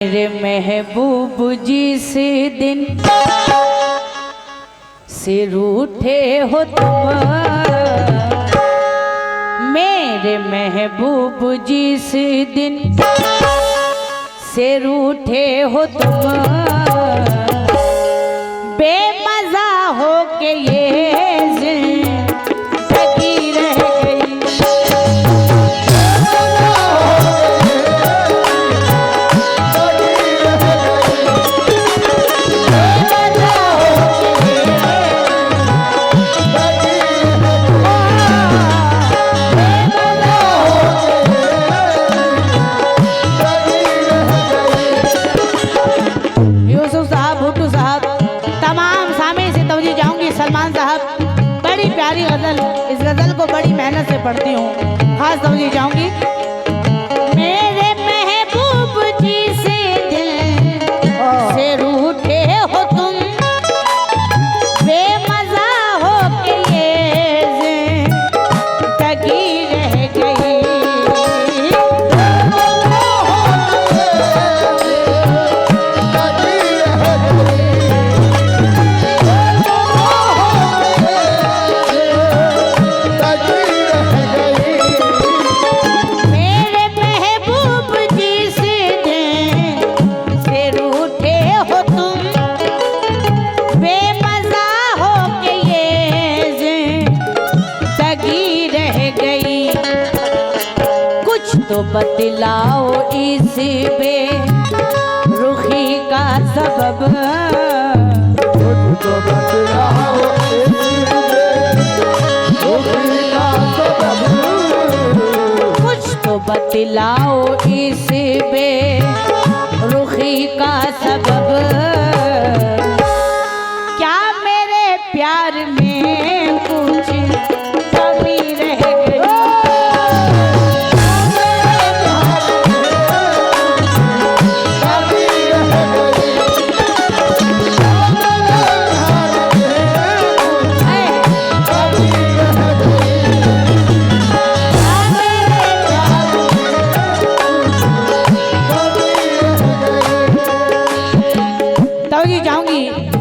मेरे महबूब जिस दिन से रूठे हो तुम, मेरे महबूब जिस दिन से रूठे हो तुम, बेमज़ा हो के ये जिंदगी रह गई। यूसुफ साहब, भुट्टू साहब, तमाम सामे से तवज्जो जाऊंगी। सलमान साहब, बड़ी प्यारी गजल, इस गजल को बड़ी मेहनत से पढ़ती हूँ, खास तवज्जो जाऊंगी। मेरे महबूब जी से दिल से रूठे हो तुम, बेमज़ा हो के ये जिंदगी रह गई। तो बतलाओ इस बेरुखी का सबब, तो बतलाओ इस बेरुखी का सबब, कुछ तो बतलाओ इस बेरुखी का सबब। क्या मेरे प्यार में कुछ कमी रह गई?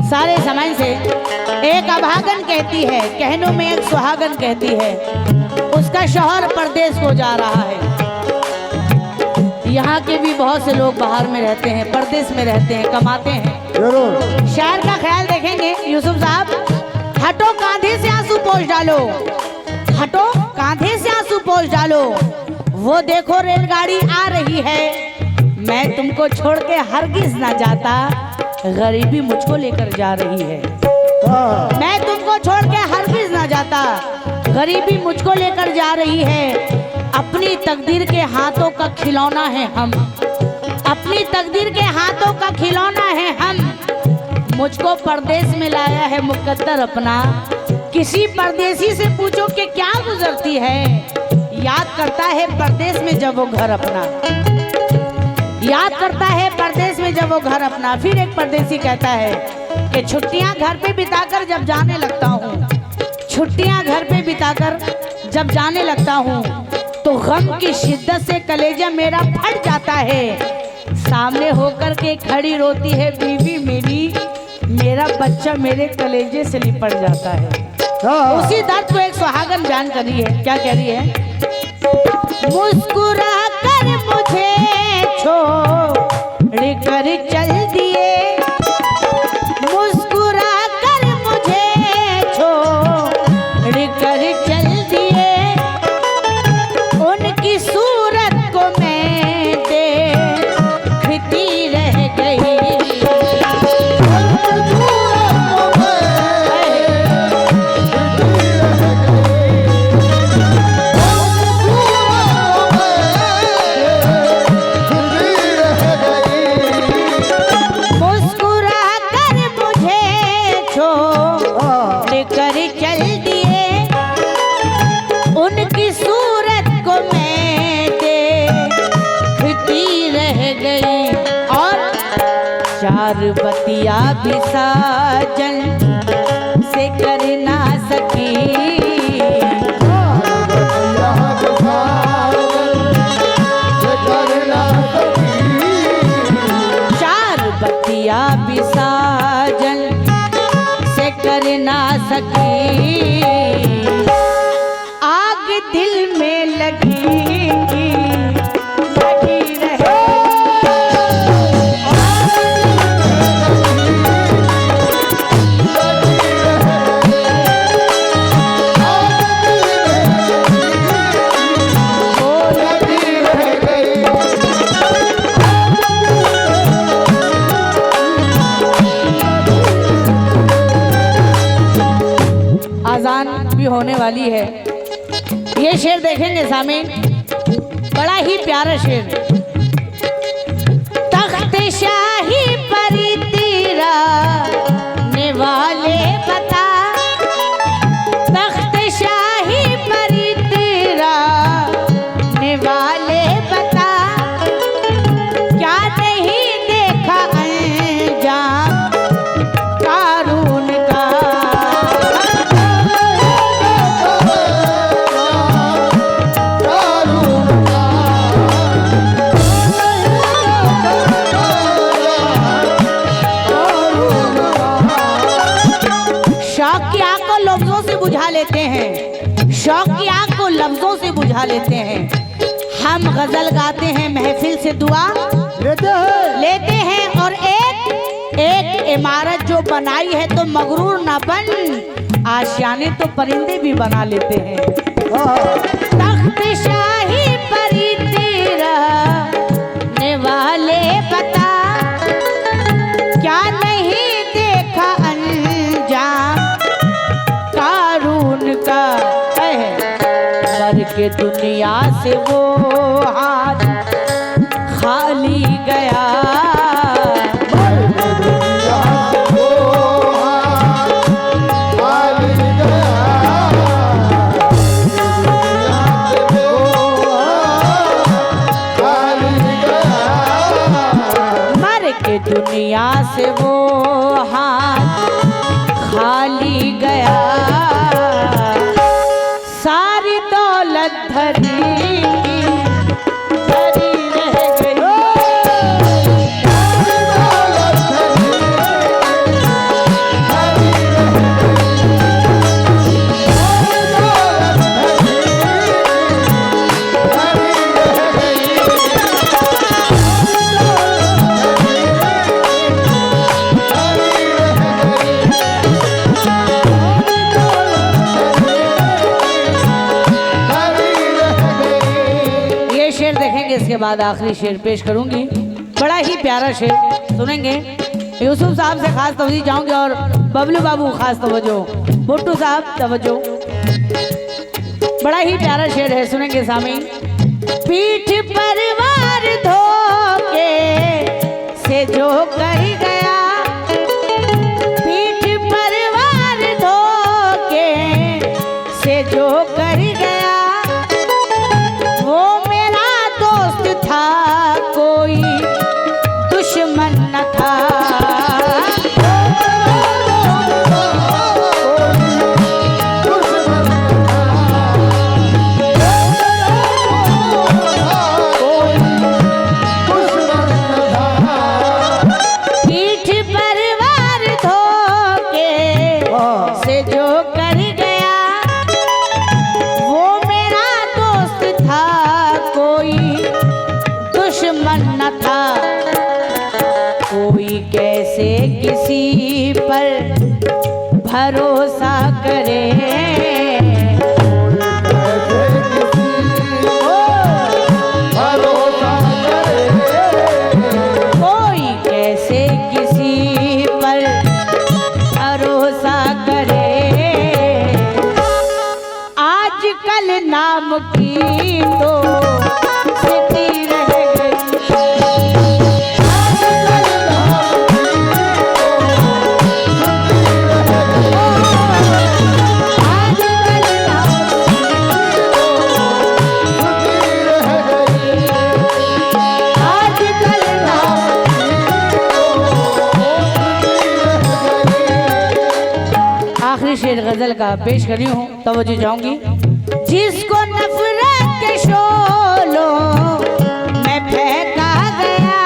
सारे समय से एक अभागन कहती है, कहनों में एक सुहागन कहती है, उसका शौहर परदेश को जा रहा है। यहाँ के भी बहुत से लोग बाहर में रहते हैं, परदेश में रहते हैं, कमाते हैं। शायर का ख्याल देखेंगे यूसुफ साहब। हटो कांधे से आंसू पोंछ डालो, हटो कांधे से आंसू पोंछ डालो, वो देखो रेलगाड़ी आ रही है, मैं तुमको छोड़ के हरगिज ना जाता, गरीबी मुझको लेकर जा रही है। मैं तुमको छोड़ के हरगिज ना जाता, गरीबी मुझको लेकर जा रही है। अपनी तकदीर के हाथों का खिलौना है हम, अपनी तकदीर के हाथों का खिलौना है हम, मुझको परदेश में लाया है मुकद्दर अपना। किसी परदेसी से पूछो कि क्या गुजरती है, याद करता है परदेश में जब वो घर अपना, याद करता है परदेश में जब वो घर अपना। फिर एक परदेसी कहता है कि छुट्टियां घर पे बिताकर जब जाने लगता हूँ, छुट्टियां घर पे बिताकर जब जाने लगता हूँ, तो गम की शिद्दत से कलेजा मेरा फट जाता है। सामने होकर के खड़ी रोती है बीवी मेरी, मेरा बच्चा मेरे कलेजे से लिपट जाता है। उसी दर्द को एक सुहागन बयान कर रही है। क्या कह रही है? मुस्कुरा कर मुझे छोड़ कर चल दिए, मुस्कुरा कर मुझे छोड़ कर चल दिए, उनकी सूरत को मैं देखती रह गई। चार बतिया भी साजन से कर ना सकी, सकी, आग दिल में लगी लगी रहे। आजान भी होने वाली है। ये शेर देखेंगे सामीन, बड़ा ही प्यारा शेर। तख्त शाही परी तेरा निवाले बता, तख्त शाही परी तेरा निवाले बता, क्या नहीं देखा अंजाम कारून का। शौक की आग को लफ्जों से बुझा लेते हैं, शौक की आग को लफ्जों से बुझा लेते हैं। हम गजल गाते हैं, महफिल से दुआ लेते हैं, और एक इमारत जो बनाई है तो मगरूर ना बन, आशियाने तो परिंदे भी बना लेते हैं। तख्त शाही परी तेरा निवाले बता, क्या नहीं देखा अंजाम कारून का। मर के दुनिया से वो हाथ खाली गया, मर के दुनिया से वो हाथ खाली गया। सारी दौलत धरी धरी रह गई, इसके बाद आखिरी शेर पेश करूंगी, बड़ा ही प्यारा शेर सुनेंगे। यूसुफ साहब से खास तवज्जो चाहूंगी और बबलू बाबू खास तवज्जो, भुट्टू साहब तवज्जो। बड़ा ही प्यारा शेर है, सुनेंगे सामीन। पीठ पर वार धोके से जो कर गया, पीठ पर वार धोके से जो कर गया, वो मेरा दोस्त था कोई दुश्मन न था। पीठ पर वार धोके से जो कर गया, वो मेरा दोस्त था कोई दुश्मन न था। कोई कैसे किसी पर भरोसा करे, कोई कैसे किसी पर भरोसा करे। आजकल नाम की तो सिद्धि रह गई, आखिरी शेर गजल का पेश करी हूँ, तवज्जो चाहूंगी। जिसको नफरत के शोलों में फेंका गया,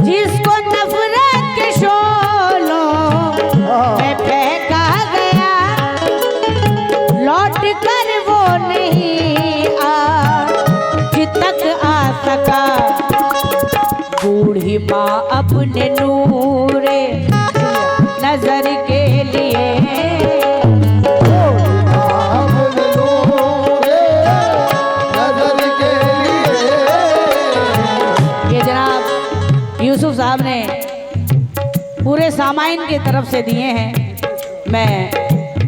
जिसको नफरत के शोलों में फेंका गया, बूढ़ी माँ अपने नूरे नजर के लिए ये जनाब यूसुफ साहब ने पूरे सामाइन की तरफ से दिए हैं। मैं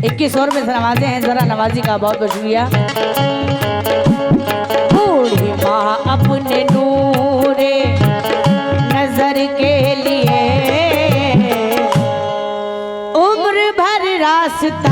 2100 रुपये से नवाजे हैं, जरा नवाजी का बहुत बहुत शुक्रिया। बूढ़ी माँ अपने नूरे नजर के लिए उम्र भर रास्ता